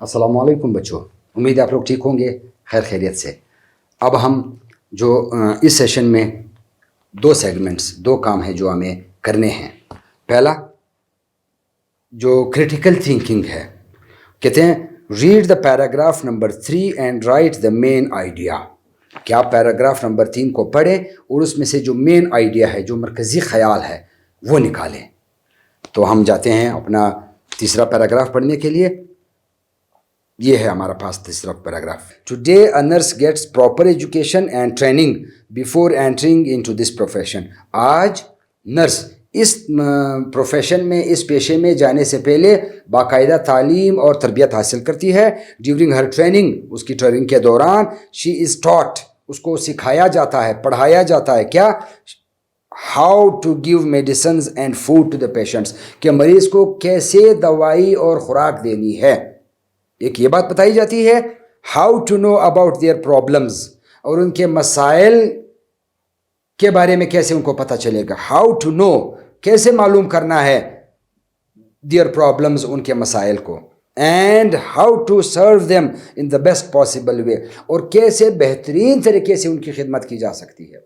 अस्सलाम वालेकुम बच्चों, उम्मीद है आप लोग ठीक होंगे, खैर खैरियत से। अब हम जो इस सेशन में दो काम हैं जो हमें करने हैं। पहला जो क्रिटिकल थिंकिंग है, कहते हैं read the paragraph number 3 and right the main idea. कि आप पैराग्राफ नंबर 3 को पढ़ें और उसमें से जो मेन आइडिया है, जो मरकज़ी ख़याल है, वो निकालें। तो हम जाते हैं अपना तीसरा पैराग्राफ पढ़ने के लिए। ये है हमारा पास तीसरा paragraph. Today a nurse gets proper education and training before entering into this profession. आज नर्स इस प्रोफेशन में, इस पेशे में जाने से पहले बाकायदा तालीम और तरबियत हासिल करती है। ड्यूरिंग हर ट्रेनिंग, उसकी ट्रेनिंग के दौरान, शी इज़ टॉट, उसको सिखाया जाता है, पढ़ाया जाता है क्या, how to give medicines and food to the patients, कि मरीज़ को कैसे दवाई और खुराक देनी है। एक ये बात बताई जाती है, how to know about their problems, और उनके मसाइल के बारे में कैसे उनको पता चलेगा। हाउ टू नो, कैसे मालूम करना है देयर प्रॉब्लम्स, उनके मसाइल को। And how to serve them in the best possible way, और कैसे बेहतरीन तरीके से उनकी खिदमत की जा सकती है।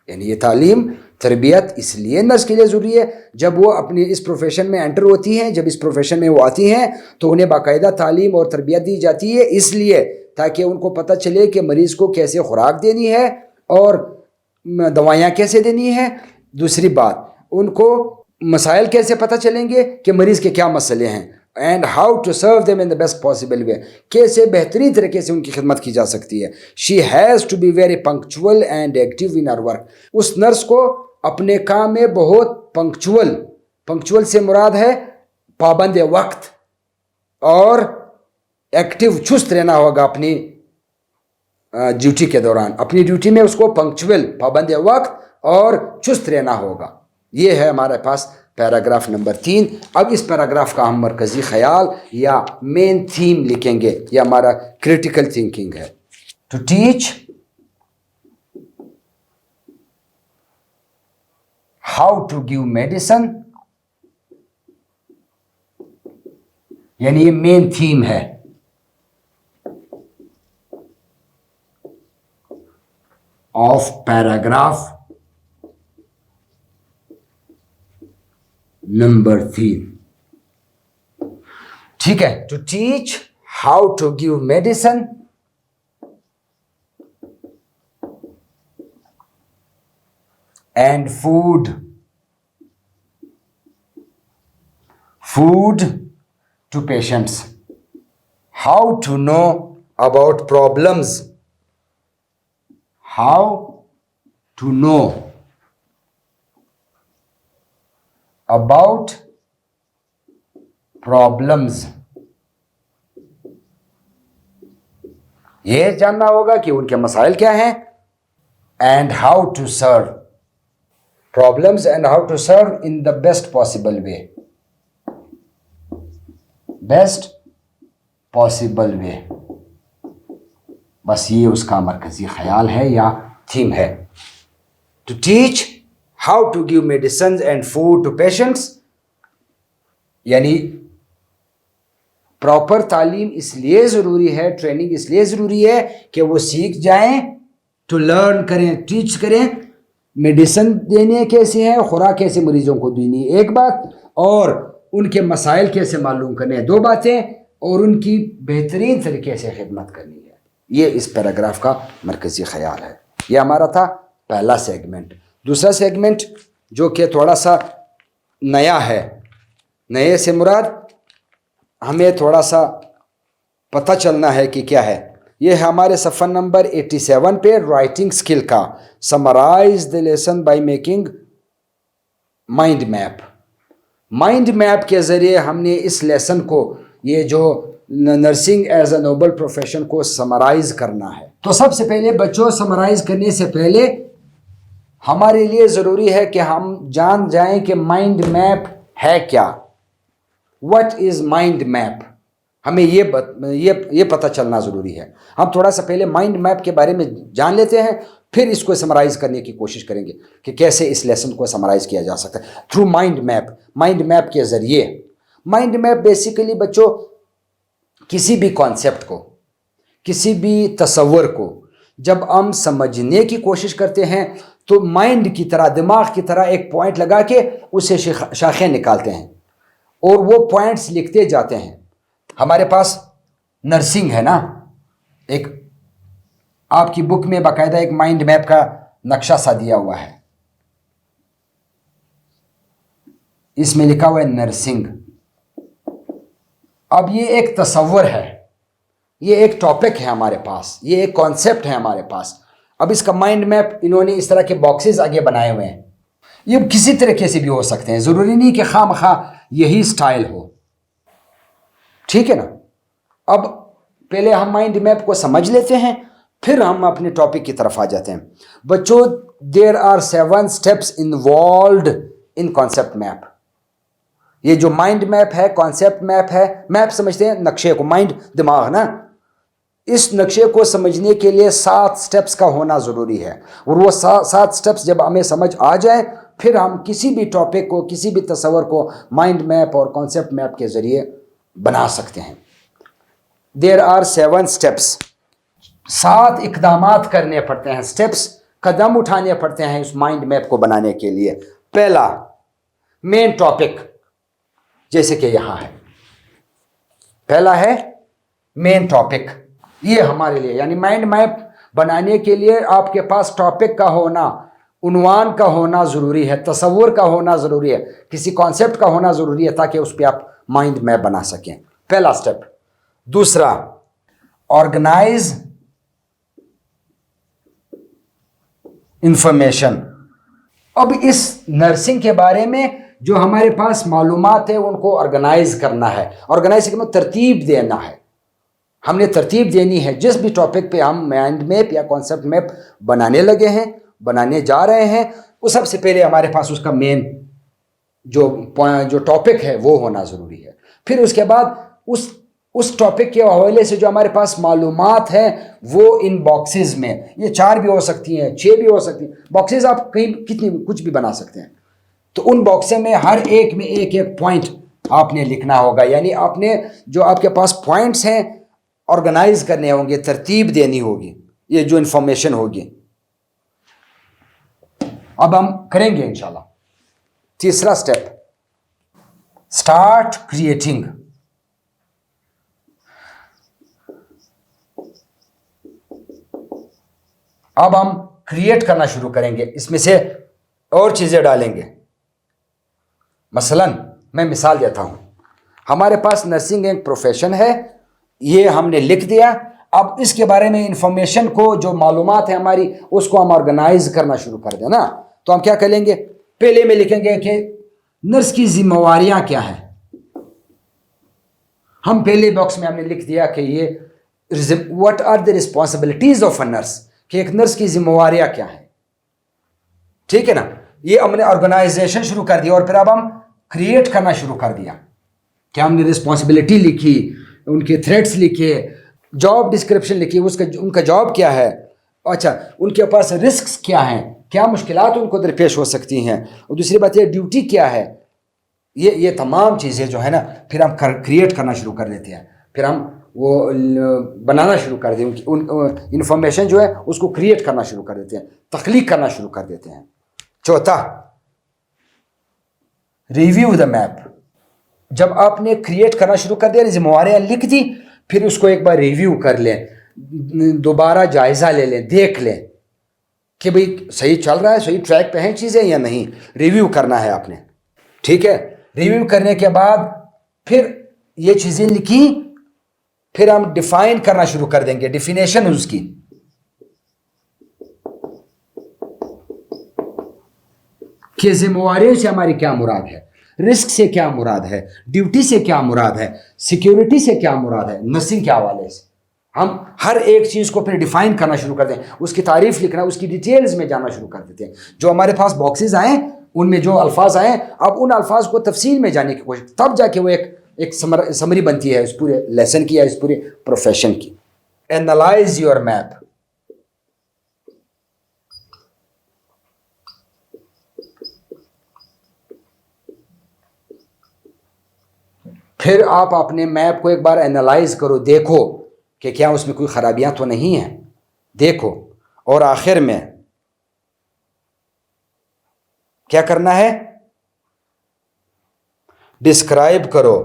यानी ये तालीम तरबियत इसलिए नर्स के लिए ज़रूरी है, जब वो अपनी इस प्रोफेशन में एंटर होती हैं, जब इस प्रोफेशन में वो आती हैं, तो उन्हें बाकायदा तालीम और तरबियत दी जाती है, इसलिए ताकि उनको पता चले कि मरीज़ को कैसे खुराक देनी है और दवाइयाँ कैसे देनी है। दूसरी बात, उनको मसाइल कैसे पता चलेंगे कि मरीज़ के क्या मसले हैं। And how to serve them in the best possible way, कैसे बेहतरीन तरीके से उनकी खिदमत की जा सकती है। She has to be very punctual and active in her work. उस नर्स को अपने काम में बहुत पंक्चुअल से मुराद है पाबंद वक्त, और एक्टिव, चुस्त रहना होगा अपनी ड्यूटी के दौरान। अपनी ड्यूटी में उसको पंक्चुअल, पाबंद वक्त और चुस्त रहना होगा। ये है हमारे पास पैराग्राफ नंबर 3। अब इस पैराग्राफ का हम मरकज़ी ख़याल या मेन थीम लिखेंगे। यह हमारा क्रिटिकल थिंकिंग है। To teach how to give medicine, यानी ये मेन थीम है। Of paragraph number 3। ठीक है, to teach how to give medicine and food to patients. How to know about problems, how to know about problems, ये जानना होगा कि उनके मसाइल क्या हैं। and how to serve problems and how to serve in the best possible way, best possible way। बस ये उसका मरकज़ी ख़याल है या थीम है। to teach how to give medicines and food to patients, यानी प्रॉपर तालीम इसलिए ज़रूरी है, ट्रेनिंग इसलिए ज़रूरी है कि वो सीख जाएं, टू लर्न करें, टीच करें, मेडिसिन देने कैसे हैं, खुराक कैसे मरीज़ों को देनी है, एक बात, और उनके मसाइल कैसे मालूम करने, दो बातें, और उनकी बेहतरीन तरीके से खिदमत करनी है। ये इस पैराग्राफ का मरकज़ी ख़याल है। ये हमारा था पहला सेगमेंट। दूसरा सेगमेंट जो कि थोड़ा सा नया है, नए से मुराद हमें थोड़ा सा पता चलना है कि क्या है। ये है हमारे सफ़ा नंबर 87 पे राइटिंग स्किल का। Summarize the lesson by making mind map. Mind map के ज़रिए हमने इस लेसन को, ये जो nursing as a noble profession को समराइज़ करना है। तो सबसे पहले बच्चों, समराइज़ करने से पहले हमारे लिए ज़रूरी है कि हम जान जाएं कि माइंड मैप है क्या। व्हाट इज़ माइंड मैप, हमें ये पता चलना ज़रूरी है। हम थोड़ा सा पहले माइंड मैप के बारे में जान लेते हैं, फिर इसको समराइज़ करने की कोशिश करेंगे कि कैसे इस लेसन को समराइज़ किया जा सकता है through mind map. Mind map के ज़रिए, माइंड मैप बेसिकली बच्चों किसी भी कॉन्सेप्ट को, किसी भी तसव्वुर को जब हम समझने की कोशिश करते हैं तो माइंड की तरह, दिमाग की तरह एक पॉइंट लगा के उससे शाखें निकालते हैं और वो पॉइंट्स लिखते जाते हैं. हमारे पास नर्सिंग है ना, एक आपकी बुक में बाकायदा एक माइंड मैप का नक्शा सा दिया हुआ है, इसमें लिखा हुआ है नर्सिंग. अब ये एक तसव्वुर है, ये एक टॉपिक है हमारे पास, ये एक कॉन्सेप्ट है हमारे पास. अब इसका माइंड मैप इन्होंने इस तरह के बॉक्सेस आगे बनाए हुए हैं. ये किसी तरीके से भी हो सकते हैं, ज़रूरी नहीं कि खामखा यही स्टाइल हो. ठीक है ना. अब पहले हम माइंड मैप को समझ लेते हैं, फिर हम अपने टॉपिक की तरफ आ जाते हैं. बच्चों, there are 7 steps involved in concept map. ये जो माइंड मैप है, कॉन्सेप्ट मैप है, मैप समझते हैं नक्शे को, माइंड दिमाग ना, इस नक्शे को समझने के लिए 7 स्टेप्स का होना ज़रूरी है. और वो 7 स्टेप्स जब हमें समझ आ जाए, फिर हम किसी भी टॉपिक को, किसी भी तस्वर को माइंड मैप और कॉन्सेप्ट मैप के ज़रिए बना सकते हैं. There are 7 steps. 7 इकदामात करने पड़ते हैं, स्टेप्स, कदम उठाने पड़ते हैं इस माइंड मैप को बनाने के लिए. पहला, मेन टॉपिक, जैसे कि यहां है, पहला है मेन टॉपिक. ये हमारे लिए, यानी माइंड मैप बनाने के लिए आपके पास टॉपिक का होना, उन्वान का होना ज़रूरी है, तसव्वुर का होना ज़रूरी है, किसी कॉन्सेप्ट का होना ज़रूरी है, ताकि उस पर आप माइंड मैप बना सकें. पहला स्टेप. दूसरा, ऑर्गेनाइज इंफॉर्मेशन. अब इस नर्सिंग के बारे में जो हमारे पास मालूमात है उनको ऑर्गेनाइज करना है. ऑर्गेनाइज के मतलब तरतीब देना है. हमने तरतीब देनी है. जिस भी टॉपिक पे हम माइंड मैप या कॉन्सेप्ट मैप बनाने लगे हैं, बनाने जा रहे हैं, वो सबसे पहले हमारे पास उसका मेन जो टॉपिक है वो होना ज़रूरी है. फिर उसके बाद उस टॉपिक के हवाले से जो हमारे पास मालूमात है वो इन बॉक्सेस में, ये 4 भी हो सकती हैं, 6 भी हो सकती हैं, बॉक्सेस आप कहीं कितनी कुछ भी बना सकते हैं. तो उन बॉक्सेस में हर एक में एक एक पॉइंट आपने लिखना होगा. यानी आपने जो आपके पास पॉइंट्स हैं ऑर्गेनाइज करने होंगे, तरतीब देनी होगी, ये जो इंफॉर्मेशन होगी. अब हम करेंगे इंशाल्लाह. तीसरा स्टेप, स्टार्ट क्रिएटिंग. अब हम क्रिएट करना शुरू करेंगे, इसमें से और चीज़ें डालेंगे. मसलन मैं मिसाल देता हूँ, हमारे पास नर्सिंग एक प्रोफेशन है, ये हमने लिख दिया. अब इसके बारे में इंफॉर्मेशन को, जो मालूमात है हमारी, उसको हम ऑर्गेनाइज करना शुरू कर देना. तो हम क्या करेंगे, पहले में लिखेंगे कि नर्स की जिम्मेवारियां क्या हैं. हम पहले बॉक्स में हमने लिख दिया कि ये what are the responsibilities of a nurse, कि एक नर्स की जिम्मेवारियां क्या हैं. ठीक है ना. ये हमने ऑर्गेनाइजेशन शुरू कर दिया. और फिर अब हम क्रिएट करना शुरू कर दिया कि हमने रिस्पॉन्सिबिलिटी लिखी, उनके थ्रेड्स लिखे, जॉब डिस्क्रिप्शन लिखी, उनका जॉब क्या है, अच्छा उनके पास रिस्क्स क्या हैं, क्या मुश्किलात उनको दरपेश हो सकती हैं, और दूसरी बात ये ड्यूटी क्या है. ये तमाम चीज़ें जो है ना, फिर हम क्रिएट करना शुरू कर देते हैं. फिर हम वो बनाना शुरू कर दें, उन इंफॉर्मेशन जो है उसको क्रिएट करना शुरू कर देते हैं, तख्लीक करना शुरू कर देते हैं. चौथा, रिव्यू द मैप. जब आपने क्रिएट करना शुरू कर दिया, जिम्मेवारियां लिख दी, फिर उसको एक बार रिव्यू कर लें, दोबारा जायज़ा ले लें, देख लें कि भाई सही चल रहा है, सही ट्रैक पे हैं चीज़ें या नहीं. रिव्यू करना है आपने. ठीक है. रिव्यू करने के बाद फिर ये चीज़ें लिखी, फिर हम डिफाइन करना शुरू कर देंगे, डिफिनेशन उसकी. कि जिम्मेवारियों से हमारी क्या मुराद है, रिस्क से क्या मुराद है, ड्यूटी से क्या मुराद है, सिक्योरिटी से क्या मुराद है, नर्सिंग के हवाले से. हम हर एक चीज़ को फिर डिफाइन करना शुरू कर दें, उसकी तारीफ लिखना, उसकी डिटेल्स में जाना शुरू कर देते हैं. जो हमारे पास बॉक्सेस आए उनमें जो अल्फाज आए, अब उन अल्फाज को तफसील में जाने की कोशिश, तब जाके वो एक समरी बनती है इस पूरे लेसन की या इस पूरे प्रोफेशन की. Analyse your map. پھر آپ اپنے میپ کو ایک بار اینالائز کرو, دیکھو کہ کیا اس میں کوئی خرابیاں تو نہیں ہیں, دیکھو. اور آخر میں کیا کرنا ہے, ڈسکرائب کرو.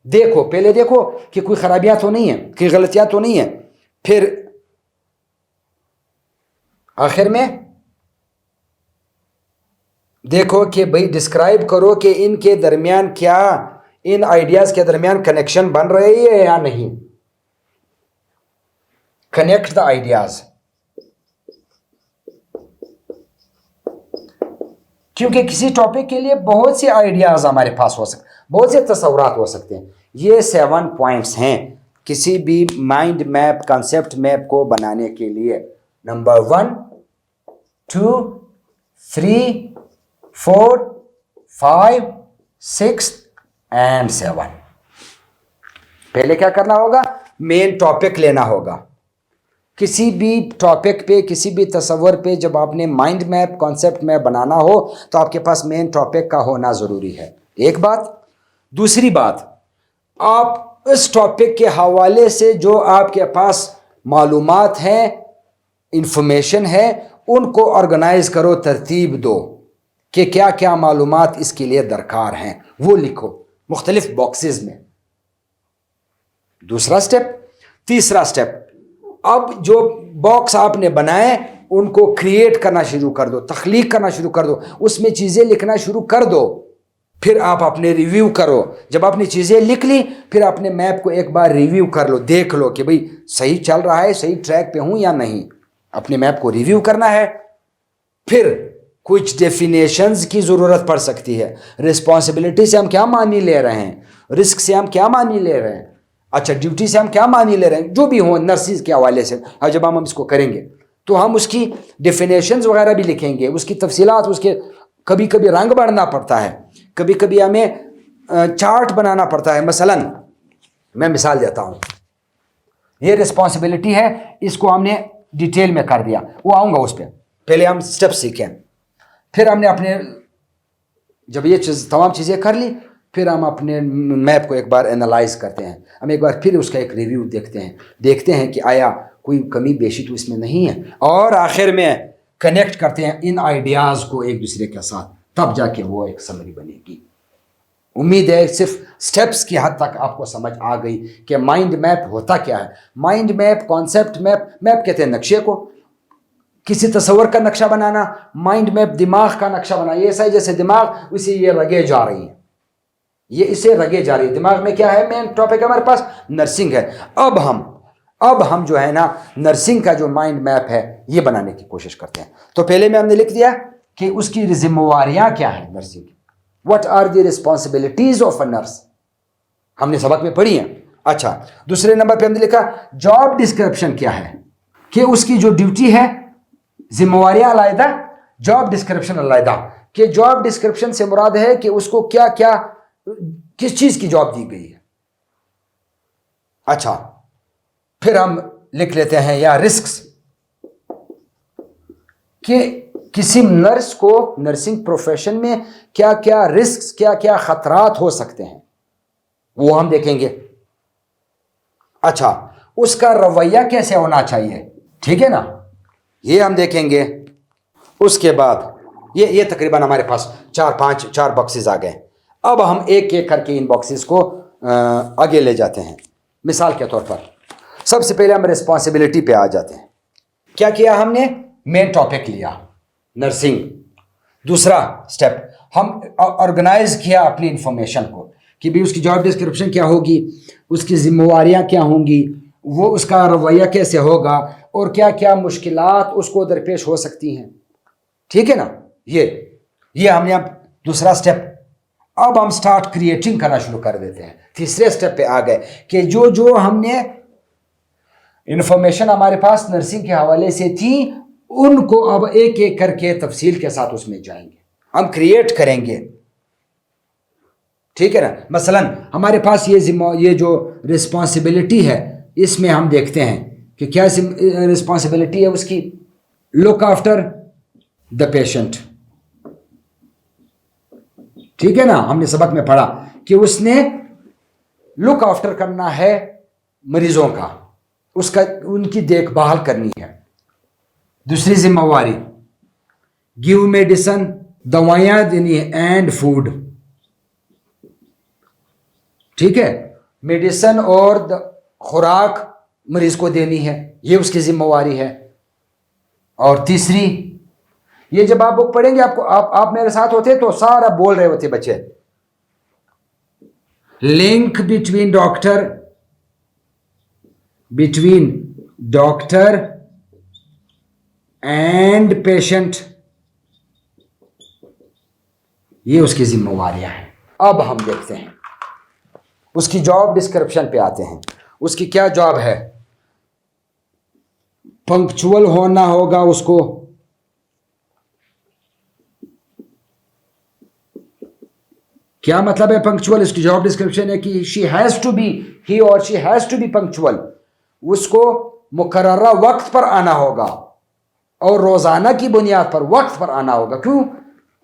دیکھو, پہلے دیکھو کہ کوئی خرابیاں تو نہیں ہیں, کوئی غلطیاں تو نہیں ہیں. پھر آخر میں دیکھو کہ بھئی ڈسکرائب کرو کہ ان کے درمیان کیا, ان آئیڈیاز کے درمیان کنیکشن بن رہی ہے یا نہیں. Connect the ideas. کیونکہ کسی ٹاپک کے لیے بہت سے آئیڈیاز ہمارے پاس ہو سکتے, بہت سے تصورات ہو سکتے ہیں. یہ 7 پوائنٹس ہیں کسی بھی مائنڈ میپ, کنسپٹ میپ کو بنانے کے لیے. Number 1 2 3 4 5 6 and 7. پہلے کیا کرنا ہوگا, مین ٹاپک لینا ہوگا. کسی بھی ٹاپک پہ, کسی بھی تصور پہ جب آپ نے مائنڈ میپ, کانسیپٹ میپ بنانا ہو تو آپ کے پاس مین ٹاپک کا ہونا ضروری ہے. ایک بات. دوسری بات, آپ اس ٹاپک کے حوالے سے جو آپ کے پاس معلومات ہیں, انفارمیشن ہے, ان کو آرگنائز کرو, ترتیب دو کہ کیا کیا معلومات اس کے لیے درکار ہیں, وہ لکھو مختلف باکسز میں. دوسرا سٹیپ. تیسرا سٹیپ, اب جو باکس آپ نے بنائے ان کو کریٹ کرنا شروع کر دو, تخلیق کرنا شروع کر دو, اس میں چیزیں لکھنا شروع کر دو. پھر آپ اپنے ریویو کرو. جب آپ نے چیزیں لکھ لی, پھر اپنے میپ کو ایک بار ریویو کر لو, دیکھ لو کہ بھئی صحیح چل رہا ہے, صحیح ٹریک پہ ہوں یا نہیں. اپنے میپ کو ریویو کرنا ہے. پھر کچھ ڈیفینیشنز کی ضرورت پڑ سکتی ہے. رسپانسبلٹی سے ہم کیا معنی لے رہے ہیں, رسک سے ہم کیا معنی لے رہے ہیں, اچھا ڈیوٹی سے ہم کیا معنی لے رہے ہیں, جو بھی ہوں نرسز کے حوالے سے. اور جب ہم اس کو کریں گے تو ہم اس کی ڈیفینیشنز وغیرہ بھی لکھیں گے, اس کی تفصیلات, اس کے کبھی کبھی رنگ بڑھنا پڑتا ہے, کبھی کبھی ہمیں چارٹ بنانا پڑتا ہے. مثلا میں مثال دیتا ہوں, یہ رسپانسبلٹی ہے, اس کو ہم نے ڈیٹیل میں کر دیا, وہ آؤں گا اس پہ. پہلے ہم سٹیپ سیکھیں. پھر ہم نے اپنے جب یہ تمام چیزیں کر لی, پھر ہم اپنے میپ کو ایک بار اینالائز کرتے ہیں. ہم ایک بار پھر اس کا ایک ریویو دیکھتے ہیں کہ آیا کوئی کمی بیشی تو اس میں نہیں ہے. اور آخر میں کنیکٹ کرتے ہیں ان آئیڈیاز کو ایک دوسرے کے ساتھ, تب جا کے وہ ایک سمری بنے گی. امید ہے صرف سٹیپس کی حد تک آپ کو سمجھ آ گئی کہ مائنڈ میپ ہوتا کیا ہے. Mind map, concept map, map کہتے ہیں نقشے کو, کسی تصور کا نقشہ بنانا. مائنڈ میپ دماغ کا نقشہ بنانا. یہ ایسا ہے جیسے دماغ اسے یہ رگے جا رہی ہیں, یہ اسے رگے جا رہی ہے. دماغ میں کیا ہے, مین ٹاپک ہمارے پاس نرسنگ ہے. اب ہم جو ہے نا نرسنگ کا جو مائنڈ میپ ہے یہ بنانے کی کوشش کرتے ہیں. تو پہلے میں ہم نے لکھ دیا کہ اس کی ذمہ داریاں کیا ہیں نرسنگ کی. What are the responsibilities of a nurse, ہم نے سبق میں پڑھی ہیں. اچھا, دوسرے نمبر پہ ہم نے لکھا جاب ڈسکرپشن کیا ہے, کہ اس کی جو ڈیوٹی ہے, ذمہ داریاں علیحدہ, جاب ڈسکرپشن علیحدہ. کہ جاب ڈسکرپشن سے مراد ہے کہ اس کو کیا کیا, کس چیز کی جاب دی گئی ہے. اچھا, پھر ہم لکھ لیتے ہیں یا رسکس, کہ کسی نرس کو نرسنگ پروفیشن میں کیا کیا رسکس, کیا کیا خطرات ہو سکتے ہیں, وہ ہم دیکھیں گے. اچھا, اس کا رویہ کیسے ہونا چاہیے, ٹھیک ہے نا, یہ ہم دیکھیں گے. اس کے بعد یہ تقریباً ہمارے پاس 4 باکسز آ گئے. اب ہم ایک ایک کر کے ان باکسز کو آگے لے جاتے ہیں. مثال کے طور پر سب سے پہلے ہم ریسپانسبلٹی پہ آ جاتے ہیں. کیا کیا ہم نے, مین ٹاپک لیا نرسنگ. دوسرا سٹیپ, ہم آرگنائز کیا اپنی انفارمیشن کو کہ بھی اس کی جاب ڈسکرپشن کیا ہوگی, اس کی ذمہ داریاں کیا ہوں گی, وہ اس کا رویہ کیسے ہوگا, اور کیا کیا مشکلات اس کو درپیش ہو سکتی ہیں. ٹھیک ہے نا, یہ ہم نے اب دوسرا سٹیپ. اب ہم سٹارٹ کریٹنگ کرنا شروع کر دیتے ہیں. تیسرے سٹیپ پہ آ گئے کہ جو ہم نے انفارمیشن ہمارے پاس نرسنگ کے حوالے سے تھی, ان کو اب ایک ایک کر کے تفصیل کے ساتھ اس میں جائیں گے, ہم کریٹ کریں گے. ٹھیک ہے نا. مثلا ہمارے پاس یہ جو رسپانسبلٹی ہے, اس میں ہم دیکھتے ہیں کہ کیا رسپانسبلٹی ہے اس کی, لک آفٹر دا پیشنٹ. ٹھیک ہے نا, ہم نے سبق میں پڑھا کہ اس نے लुक आफ्टर करना है मरीजों का, उसका उनकी देखभाल करनी है। दूसरी जिम्मेवारी गिव मेडिसन, दवाइयाँ देनी है, एंड फूड, ठीक है, मेडिसन और खुराक मरीज को देनी है, ये उसकी जिम्मेवारी है। और तीसरी, ये जब आप बुक पढ़ेंगे आपको, आप मेरे साथ होते तो सारा बोल रहे होते बच्चे, link between doctor and patient, ये उसकी जिम्मेवारियां हैं। अब हम देखते हैं उसकी जॉब डिस्क्रिप्शन पे आते हैं। उसकी क्या जॉब है? पंक्चुअल होना होगा उसको, क्या मतलब है पंक्चुअल? इसकी जॉब डिस्क्रिप्शन है कि ही और she has to be punctual, उसको मुकर्ररा वक्त पर आना होगा और रोजाना की बुनियाद पर वक्त पर आना होगा। क्यों?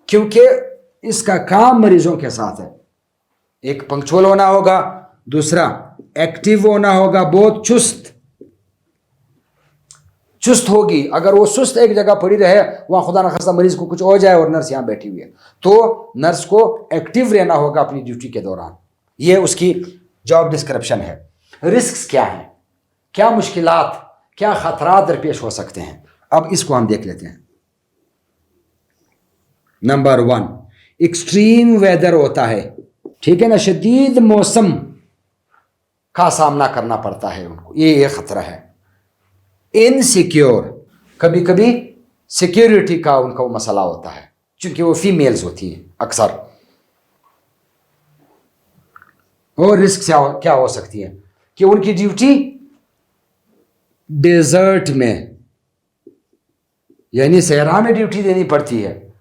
क्योंकि इसका काम मरीजों के साथ है। एक पंक्चुअल होना होगा, दूसरा एक्टिव होना होगा, बहुत चुस्त होगी। अगर वो सुस्त एक जगह पड़ी रहे, वहां खुदा न खास्ता मरीज को कुछ हो जाए और नर्स यहां बैठी हुई है, तो नर्स को एक्टिव रहना होगा अपनी ड्यूटी के दौरान। ये उसकी जॉब डिस्क्रिप्शन है। रिस्क क्या है, क्या मुश्किलात, क्या खतरात दरपेश हो सकते हैं, अब इसको हम देख लेते हैं। नंबर 1, एक्सट्रीम वेदर होता है, ठीक है ना, शदीद मौसम का सामना करना पड़ता है उनको, ये खतरा है। इनसिक्योर, कभी कभी सिक्योरिटी का उनका मसला होता है, क्योंकि वो फीमेल्स होती हैं अक्सर। और रिस्क क्या हो सकती है कि उनकी ड्यूटी डेजर्ट में, यानी सहरा में ड्यूटी देनी पड़ती है,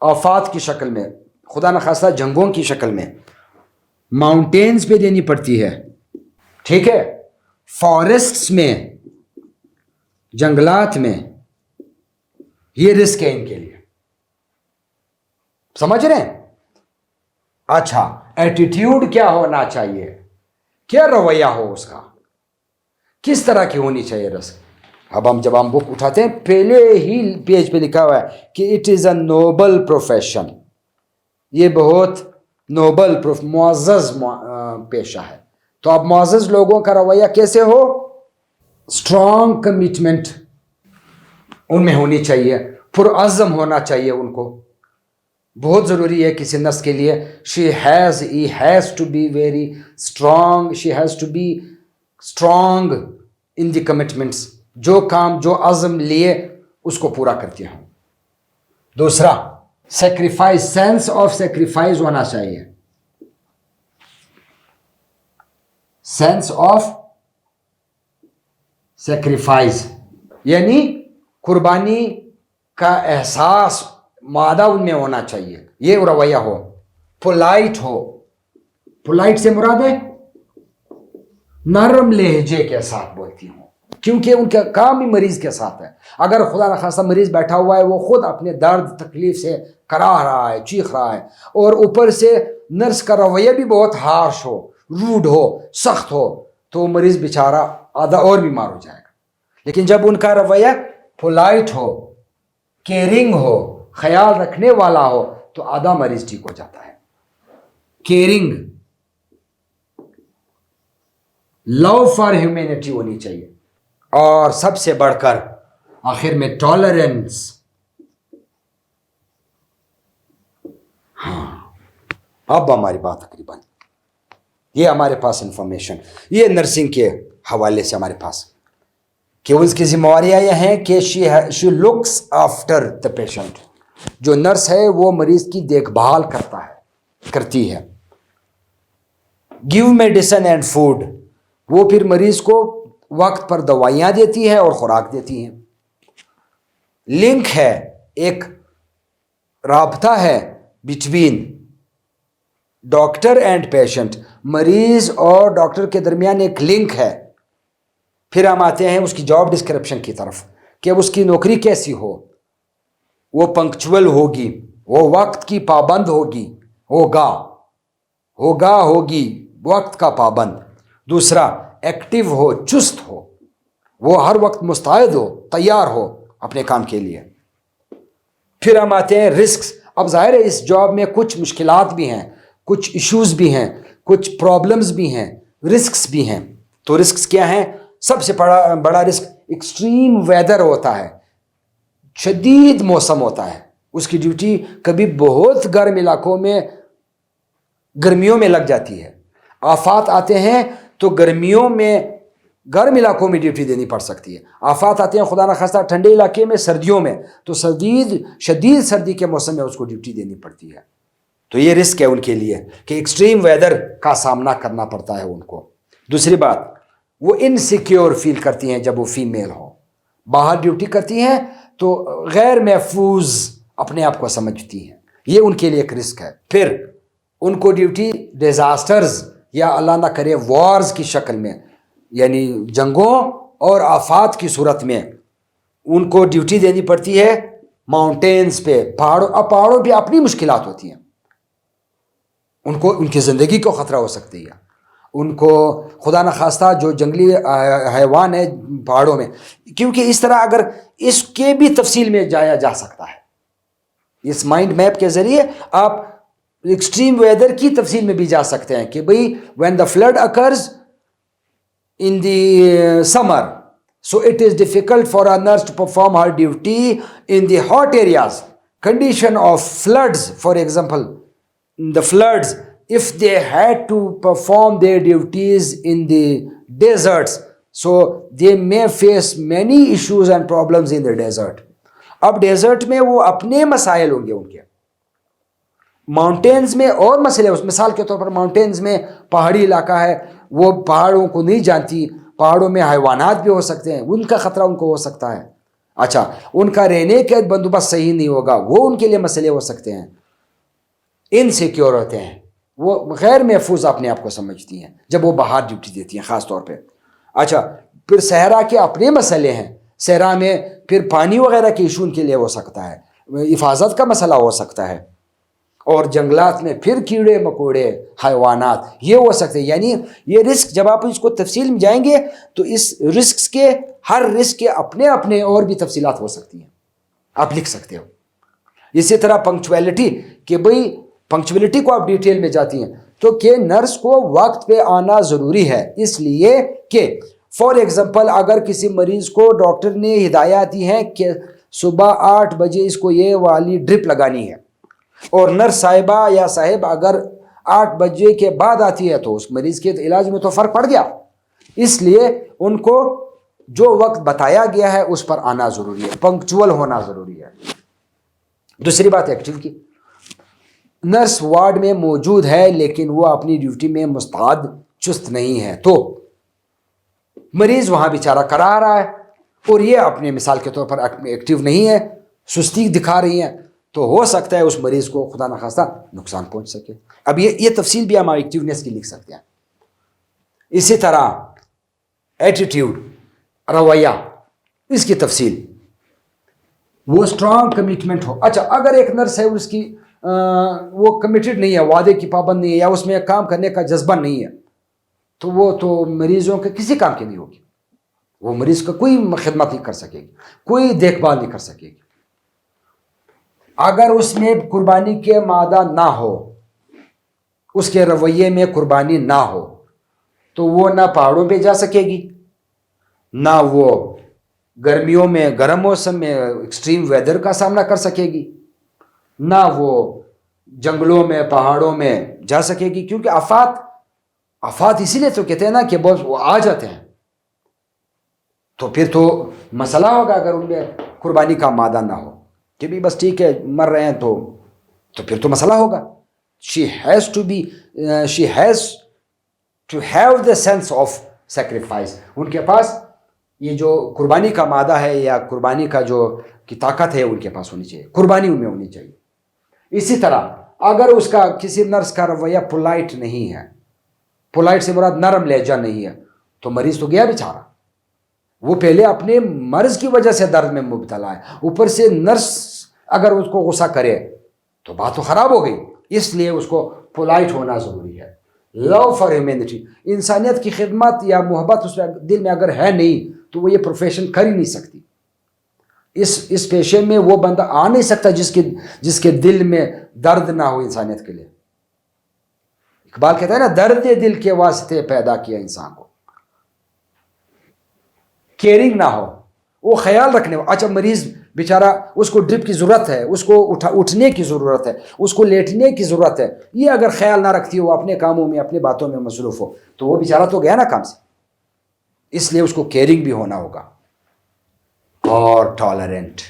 आफात की शक्ल में, खुदा न खास्ता जंगों की शक्ल में, माउंटेन्स पे देनी पड़ती है, ठीक है, फॉरेस्ट्स में, जंगलात में। ये रिस्क है इनके लिए, समझ रहे हैं? अच्छा, एटीट्यूड क्या होना चाहिए, क्या रवैया हो उसका, किस तरह की होनी चाहिए रिस्क। अब जब हम बुक उठाते हैं, पहले ही पेज पे लिखा हुआ है कि it is a noble profession, ये बहुत नोबल मुअज़्ज़ज़ पेशा है। तो अब मुअज़्ज़ज़ लोगों का रवैया कैसे हो? स्ट्रॉन्ग कमिटमेंट उनमें होनी चाहिए, पुरअज़्म होना चाहिए उनको। बहुत ज़रूरी है किसी नर्स के लिए, he has to be very strong, she has to be strong in the commitments, जो काम जो अज़्म लिए उसको पूरा करती हूँ। दूसरा, सेक्रीफाइस, सेंस ऑफ सेक्रीफाइस होना चाहिए, सेंस ऑफ सेक्रीफाइस, यानी कुर्बानी का एहसास मादा उनमें होना चाहिए, ये रवैया हो। पोलाइट हो, पोलाइट से मुराद है नरम लहजे के साथ बोलती हूँ, क्योंकि उनका काम ही मरीज के साथ है। अगर खुदा न खास्ता मरीज बैठा हुआ है, वो खुद अपने दर्द तकलीफ से कराह रहा है, चीख रहा है, और ऊपर से नर्स का रवैया भी बहुत हार्श हो, रूड हो, सख्त हो, तो मरीज बेचारा आधा और बीमार हो जाएगा। लेकिन जब उनका रवैया पोलाइट हो, केयरिंग हो, ख्याल रखने वाला हो, तो आधा मरीज ठीक हो जाता है। केयरिंग, लव फॉर ह्यूमैनिटी होनी चाहिए, और सबसे बढ़कर आखिर में टॉलरेंस। हाँ, अब हमारी बात तकरीबन, ये हमारे पास इंफॉर्मेशन, ये नर्सिंग के हवाले से हमारे पास कि उसकी जिम्मेवारियां यह हैं कि she looks after the patient. जो नर्स है वो मरीज की देखभाल करती है। गिव मेडिसिन एंड फूड, वो फिर मरीज को वक्त पर दवाइयाँ देती है और खुराक देती हैं। लिंक है, एक राबता है बिटवीन डॉक्टर एंड पेशेंट, मरीज और डॉक्टर के दरमियान एक लिंक है। फिर हम आते हैं उसकी जॉब डिस्क्रिप्शन की तरफ कि उसकी नौकरी कैसी हो। वो पंक्चुअल होगी, वो वक्त की पाबंद होगी, होगी, وقت کا پابند. دوسرا ایکٹیو ہو, چست ہو, وہ ہر وقت مستعد ہو, تیار ہو اپنے کام کے لیے. پھر ہم آتے ہیں رسکس. اب ظاہر ہے اس جاب میں کچھ مشکلات بھی ہیں, کچھ ایشوز بھی ہیں, کچھ پرابلمز بھی ہیں, رسکس بھی ہیں. تو رسکس کیا ہیں؟ سب سے بڑا رسک ایکسٹریم ویدر ہوتا ہے, شدید موسم ہوتا ہے. اس کی ڈیوٹی کبھی بہت گرم علاقوں میں گرمیوں میں لگ جاتی ہے. آفات آتے ہیں تو گرمیوں میں گرم علاقوں میں ڈیوٹی دینی پڑ سکتی ہے. آفات آتے ہیں خدا نخواستہ ٹھنڈے علاقے میں سردیوں میں, تو شدید سردی کے موسم میں اس کو ڈیوٹی دینی پڑتی ہے. تو یہ رسک ہے ان کے لیے کہ ایکسٹریم ویدر کا سامنا کرنا پڑتا ہے ان کو. دوسری بات, وہ انسیکیور فیل کرتی ہیں جب وہ فیمیل ہوں, باہر ڈیوٹی کرتی ہیں تو غیر محفوظ اپنے آپ کو سمجھتی ہیں. یہ ان کے لیے ایک رسک ہے. پھر ان کو ڈیوٹی ڈیزاسٹرز یا اللہ نہ کرے وارز کی شکل میں, یعنی جنگوں اور آفات کی صورت میں ان کو ڈیوٹی دینی پڑتی ہے ماؤنٹینز پہ, پہاڑوں. اب پہاڑوں پہ اپنی مشکلات ہوتی ہیں, ان کی زندگی کو خطرہ ہو سکتی ہے. ان کو خدا نخواستہ جو جنگلی حیوان ہے پہاڑوں میں, کیونکہ اس طرح اگر اس کے بھی تفصیل میں جایا جا سکتا ہے, اس مائنڈ میپ کے ذریعے آپ ایکسٹریم ویدر کی تفصیل میں بھی جا سکتے ہیں کہ بھئی when the flood occurs in the summer, so it is difficult for a nurse to perform her duty in the hot areas. Condition of floods, for example, the floods, if they had to perform their duties in the deserts, so they may face many issues and problems in the desert. اب desert میں وہ اپنے مسائل ہوں گے ان کے, mountains میں اور مسئلے. اس مثال کے طور پر ماؤنٹینز میں پہاڑی علاقہ ہے, وہ پہاڑوں کو نہیں جانتی, پہاڑوں میں حیوانات بھی ہو سکتے ہیں, ان کا خطرہ ان کو ہو سکتا ہے. اچھا, ان کا رہنے کا بندوبست صحیح نہیں ہوگا, وہ ان کے لیے مسئلے ہو سکتے ہیں. انسیکیور ہوتے ہیں, وہ غیر محفوظ اپنے آپ کو سمجھتی ہیں جب وہ باہر ڈیوٹی دیتی ہیں خاص طور پہ. اچھا, پھر صحرا کے اپنے مسئلے ہیں. صحرا میں پھر پانی وغیرہ کے ایشو ان کے لیے ہو سکتا ہے, حفاظت کا مسئلہ ہو سکتا ہے. اور جنگلات میں پھر کیڑے مکوڑے حیوانات یہ ہو سکتے ہیں. یعنی یہ رسک جب آپ اس کو تفصیل میں جائیں گے تو اس رسک کے ہر رسک کے اپنے اور بھی تفصیلات ہو سکتی ہیں, آپ لکھ سکتے ہو. اسی طرح پنکچویلٹی, کہ بھئی پنکچویلٹی کو آپ ڈیٹیل میں جاتی ہیں تو کہ نرس کو وقت پہ آنا ضروری ہے, اس لیے کہ فار ایگزامپل اگر کسی مریض کو ڈاکٹر نے ہدایات دی ہیں کہ صبح 8 بجے اس کو یہ والی ڈرپ لگانی ہے, اور نرس صاحبہ یا صاحب اگر 8 بجے کے بعد آتی ہے تو اس مریض کے علاج میں تو فرق پڑ گیا. اس لیے ان کو جو وقت بتایا گیا ہے اس پر آنا ضروری ہے, پنکچول ہونا ضروری ہے. دوسری بات ایکٹیو کی, نرس وارڈ میں موجود ہے لیکن وہ اپنی ڈیوٹی میں مستعد چست نہیں ہے, تو مریض وہاں بیچارہ کرا رہا ہے اور یہ اپنے مثال کے طور پر ایکٹیو نہیں ہے, سستی دکھا رہی ہیں, تو ہو سکتا ہے اس مریض کو خدا نخواستہ نقصان پہنچ سکے. اب یہ تفصیل بھی ہم ایکٹیونیس کی لکھ سکتے ہیں. اسی طرح ایٹیٹیوڈ, رویہ, اس کی تفصیل, وہ اسٹرانگ کمٹمنٹ ہو. اچھا, اگر ایک نرس ہے اس کی وہ کمیٹڈ نہیں ہے, وعدے کی پابند نہیں ہے, یا اس میں کام کرنے کا جذبہ نہیں ہے, تو وہ تو مریضوں کے کسی کام کی نہیں ہوگی. وہ مریض کا کوئی خدمت نہیں کر سکے گی, کوئی دیکھ بھال نہیں کر سکے گی. اگر اس میں قربانی کے مادہ نہ ہو, اس کے رویے میں قربانی نہ ہو, تو وہ نہ پہاڑوں پہ جا سکے گی, نہ وہ گرمیوں میں گرم موسم میں ایکسٹریم ویدر کا سامنا کر سکے گی, نہ وہ جنگلوں میں پہاڑوں میں جا سکے گی. کیونکہ آفات اسی لیے تو کہتے ہیں نا کہ بہت وہ آ جاتے ہیں, تو پھر تو مسئلہ ہوگا اگر ان میں قربانی کا مادہ نہ ہو کہ بھی بس ٹھیک ہے مر رہے ہیں تو پھر تو مسئلہ ہوگا. she has to have the sense of sacrifice. ان کے پاس یہ جو قربانی کا مادہ ہے یا قربانی کا جو کی طاقت ہے ان کے پاس ہونی چاہیے, قربانی ان میں ہونی چاہیے. اسی طرح اگر اس کا کسی نرس کا رویہ پولائٹ نہیں ہے, پولائٹ سے مراد نرم لہجہ نہیں ہے, تو مریض تو گیا بیچارہ. وہ پہلے اپنے مرض کی وجہ سے درد میں مبتلا ہے, اوپر سے نرس اگر اس کو غصہ کرے تو بات تو خراب ہو گئی. اس لیے اس کو پولائٹ ہونا ضروری ہے. लव फॉर ह्यूमैनिटी, इंसानियत की खिदमत या मोहब्बत उसमें दिल में अगर है नहीं तो वो ये प्रोफेशन कर ही नहीं सकती। इस पेशे में वो बंदा आ नहीं सकता जिसके दिल में दर्द ना हो इंसानियत के लिए। इकबाल कहता है ना, दर्द दिल के वास्ते पैदा किया इंसान को, केयरिंग ना हो, वो ख्याल रखने। अच्छा मरीज बेचारा, उसको ड्रिप की ज़रूरत है, उसको उठने की ज़रूरत है, उसको लेटने की ज़रूरत है, ये अगर ख्याल ना रखती हो, अपने कामों में अपने बातों में मसरूफ़ हो, तो वो बेचारा तो गया ना काम से। इसलिए उसको केयरिंग भी होना होगा और टॉलरेंट।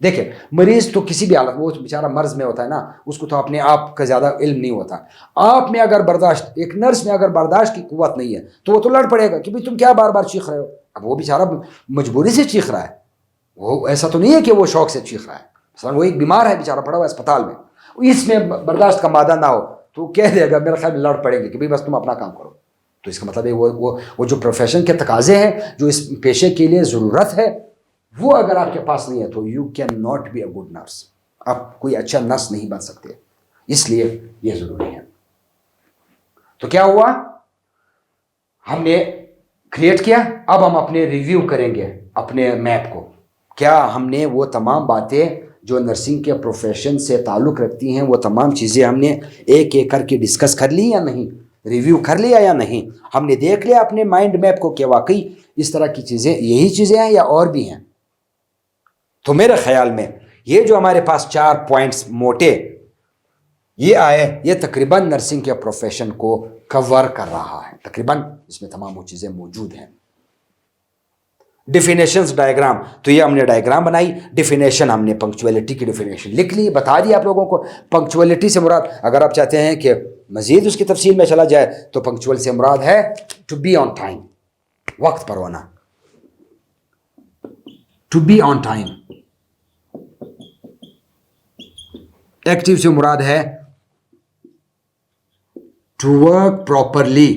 देखिए मरीज तो किसी भी हालत, वो बेचारा मर्ज में होता है ना, उसको तो अपने आप का ज़्यादा इल्म नहीं होता। आप में अगर बर्दाश्त, एक नर्स में अगर बर्दाश्त की कुव्वत नहीं है तो वो तो लड़ पड़ेगा कि भाई तुम क्या बार बार चीख रहे हो। अब वो बेचारा मजबूरी से चीख रहा है, वो ऐसा तो नहीं है कि वो शौक से चीख रहा है। मसलन वो एक बीमार है बेचारा, पड़ा हुआ अस्पताल में, इसमें बर्दाश्त का मादा ना हो तो कह देगा, मेरा ख्याल लड़ पड़ेंगे कि भाई बस तुम अपना काम करो। तो इसका मतलब है वो जो प्रोफेशन के तकाजे हैं, जो इस पेशे के लिए ज़रूरत है, वो अगर आपके पास नहीं है तो you can not be a good nurse. आप कोई अच्छा नर्स नहीं बन सकते, इसलिए ये ज़रूरी है। तो क्या हुआ, हमने क्रिएट किया, अब हम अपने रिव्यू करेंगे अपने मैप को। क्या हमने वो तमाम बातें जो नर्सिंग के प्रोफेशन से ताल्लुक़ रखती हैं, वो तमाम चीज़ें हमने एक एक करके डिस्कस कर ली या नहीं, रिव्यू कर लिया या नहीं। हमने देख लिया अपने माइंड मैप को कि वाकई इस तरह की चीज़ें, यही चीज़ें हैं या और भी हैं। तो मेरे ख्याल में ये जो हमारे पास 4 पॉइंट्स मोटे ये आए, ये तकरीबन नर्सिंग के प्रोफेशन को कवर कर रहा है, तकरीबन इसमें तमाम वो चीज़ें मौजूद हैं। डिफिनेशंस डायग्राम, तो ये हमने डायग्राम बनाई, डिफिनेशन हमने पंक्चुअलिटी की डिफिनेशन लिख ली, बता दी आप लोगों को। पंक्चुअलिटी से मुराद, अगर आप चाहते हैं कि मजीद उसकी तफसील में चला जाए तो पंक्चुअल से मुराद है टू बी ऑन टाइम, वक्त पर होना, to be on time. Active से मुराद है टू वर्क प्रॉपरली।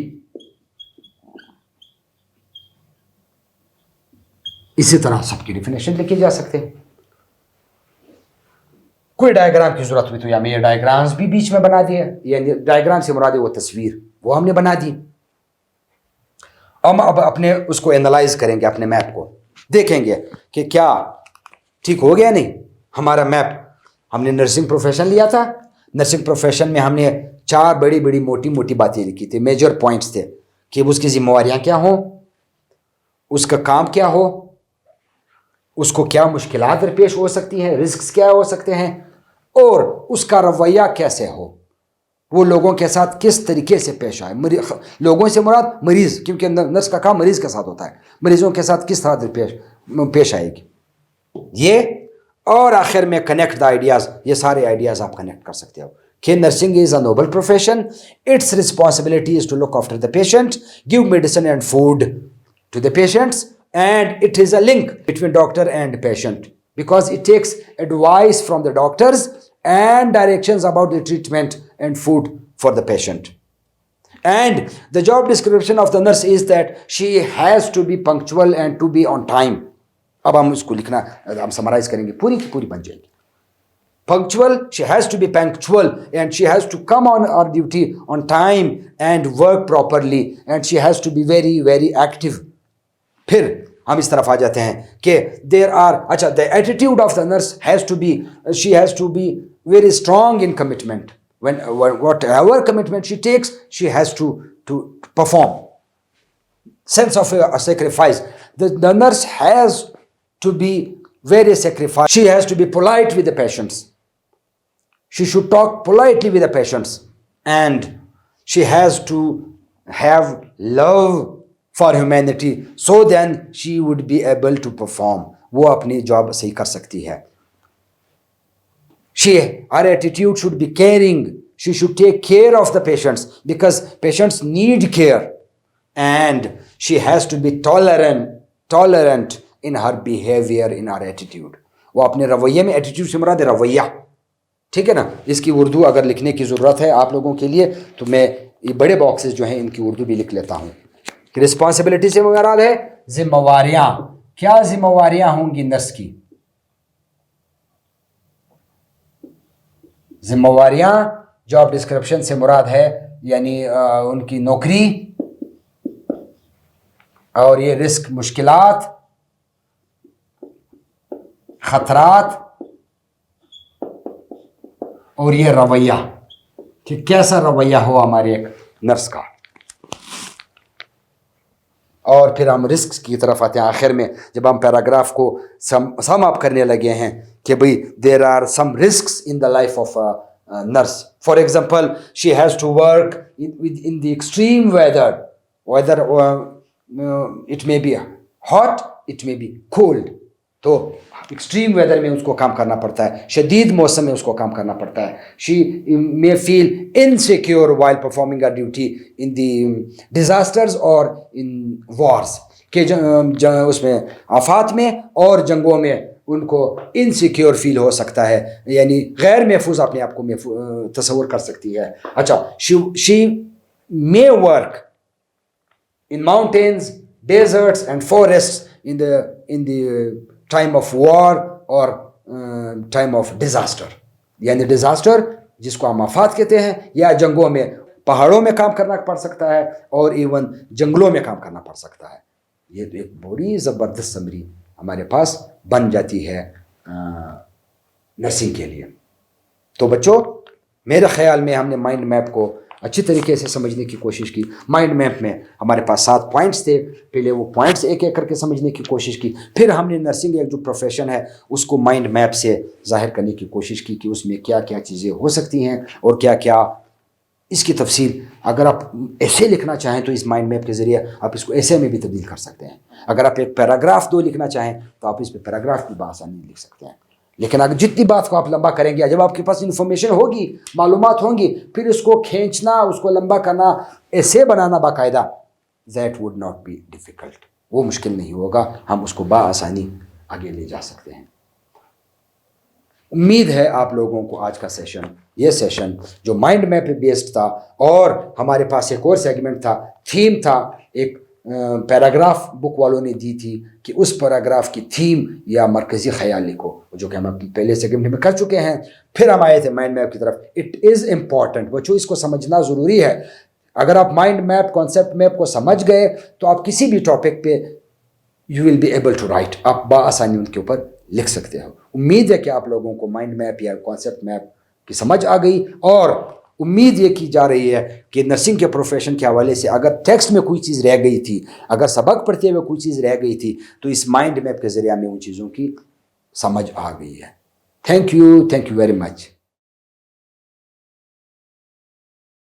इसी तरह सबकी डिफिनेशन लिखी जा सकते हैं। कोई डायग्राम की जरूरत हुई तो या मैं ये डायग्राम्स भी बीच में बना दिए, यानी डायग्राम से मुराद है वो तस्वीर, वो हमने बना दी। अब अपने उसको एनालाइज करेंगे, अपने मैप को देखेंगे कि क्या ठीक हो गया नहीं हमारा मैप। हमने नर्सिंग प्रोफेशन लिया था, नर्सिंग प्रोफेशन में हमने 4 बड़ी बड़ी मोटी मोटी बातें लिखी थी, मेजर पॉइंट्स थे कि उसकी जिम्मेवारियां क्या हो, उसका काम क्या हो, उसको क्या मुश्किलात दरपेश हो सकती हैं, रिस्क क्या हो सकते हैं, और उसका रवैया कैसे हो, वो लोगों के साथ किस तरीके से पेश आए। लोगों से मुराद मरीज़, क्योंकि नर्स का काम मरीज़ के साथ होता है, मरीज़ों के साथ किस तरह पेश आएगी ये। और आखिर में कनेक्ट द आइडियाज़, ये सारे आइडियाज़ आप कनेक्ट कर सकते हो कि nursing is a noble profession, its responsibility is to look after the patient, give medicine and food to the patients, and it is a link between doctor and patient because it takes advice from the doctors and directions about the treatment and food for the patient. And the job description of the nurse is that she has to be punctual and to be on time. अब हम इसको लिखना, हम summarise करेंगे, पूरी की पूरी बन जाएगी। Punctual, she has to be punctual and she has to come on her duty on time and work properly and she has to be very very active. फिर हम इस तरफ आ जाते हैं कि देयर आर, अच्छा, the attitude of the nurse has to be, she has to be very strong in commitment, when whatever commitment she takes she has to perform, sense of sacrifice, the nurse has to be very sacrifice, she has to be polite with the patients, she should talk politely with the patients and she has to have love for humanity, so then she would be able to perform, वो अपनी job सही कर सकती है। Her attitude should be caring, she should take care of the patients because patients need care, and she has to be tolerant in her behaviour, in her attitude. वो अपने रवैये में, एटीट्यूड से मुराद रवैया, ठीक है ना। इसकी उर्दू अगर लिखने की ज़रूरत है आप लोगों के लिए तो मैं ये बड़े बॉक्सेस जो हैं इनकी उर्दू भी लिख लेता हूँ। कि रिस्पॉन्सिबिलिटी से मुराद है जिम्मेवारियां, क्या जिम्मेवारियां होंगी नर्स की। जिम्मेवारियां जॉब डिस्क्रिप्शन से मुराद है یعنی ان کی نوکری اور یہ رسک مشکلات خطرات اور یہ رویہ کہ کیسا رویہ ہو ہمارے ایک نرس کا. اور پھر ہم رسک کی طرف آتے ہیں آخر میں جب ہم پیراگراف کو سم اپ کرنے لگے ہیں کہ بھئی there are some risks in the life of nurse. For example, she has to work in the extreme weather. It may be hot, it may be cold. تو ایکسٹریم ویدر میں اس کو کام کرنا پڑتا ہے, شدید موسم میں اس کو کام کرنا پڑتا ہے. She may feel insecure while performing her duty in the disasters or in wars. کہ اس میں آفات میں اور جنگوں میں ان کو انسیکیور فیل ہو سکتا ہے, یعنی غیر محفوظ اپنے آپ کو تصور کر سکتی ہے. اچھا, she may work in mountains, deserts and forests in the time of war or time of disaster. یعنی ڈیزاسٹر جس کو ہم آفات کہتے ہیں, یا جنگوں میں پہاڑوں میں کام کرنا پڑ سکتا ہے اور ایون جنگلوں میں کام کرنا پڑ سکتا ہے. یہ تو ایک بڑی زبردست سمری ہمارے پاس بن جاتی ہے نرسنگ کے لیے. تو بچوں, میرے خیال میں ہم نے مائنڈ میپ کو اچھی طریقے سے سمجھنے کی کوشش کی. مائنڈ میپ میں ہمارے پاس 7 پوائنٹس تھے, پہلے وہ پوائنٹس ایک ایک کر کے سمجھنے کی کوشش کی, پھر ہم نے نرسنگ ایک جو پروفیشن ہے اس کو مائنڈ میپ سے ظاہر کرنے کی کوشش کی کہ اس میں کیا کیا چیزیں ہو سکتی ہیں اور کیا کیا اس کی تفصیل. اگر آپ ایسے لکھنا چاہیں تو اس مائنڈ میپ کے ذریعے آپ اس کو ایسے میں بھی تبدیل کر سکتے ہیں. اگر آپ ایک پیراگراف 2 لکھنا چاہیں تو آپ اس پہ پیراگراف بھی بآسانی لکھ سکتے ہیں. لیکن اگر جتنی بات کو آپ لمبا کریں گے, جب آپ کے پاس انفارمیشن ہوگی, معلومات ہوں گی, پھر اس کو کھینچنا, اس کو لمبا کرنا, ایسے بنانا باقاعدہ, that would not be difficult. وہ مشکل نہیں ہوگا, ہم اس کو بآسانی آگے لے جا سکتے ہیں. امید ہے آپ لوگوں کو آج کا سیشن, یہ سیشن جو مائنڈ میپ پہ بیسڈ تھا, اور ہمارے پاس ایک اور سیگمنٹ تھا, تھیم تھا, ایک پیراگراف بک والوں نے دی تھی کہ اس پیراگراف کی تھیم یا مرکزی خیال لکھو, جو کہ ہم پہلے سیگمنٹ میں کر چکے ہیں. پھر ہم آئے تھے مائنڈ میپ کی طرف. اٹ از امپورٹنٹ بچوں, اس کو سمجھنا ضروری ہے. اگر آپ مائنڈ میپ, کانسیپٹ میپ کو سمجھ گئے تو آپ کسی بھی ٹاپک پہ you will be able to write, آپ بآسانی ان کے اوپر لکھ سکتے ہو. امید ہے کہ آپ لوگوں کو مائنڈ میپ یا کانسیپٹ میپ کی سمجھ آ گئی, اور امید یہ کی جا رہی ہے کہ نرسنگ کے پروفیشن کے حوالے سے اگر ٹیکسٹ میں کوئی چیز رہ گئی تھی, اگر سبق پڑھتے ہوئے کوئی چیز رہ گئی تھی, تو اس مائنڈ میپ کے ذریعے میں ان چیزوں کی سمجھ آ گئی ہے. Thank you very much.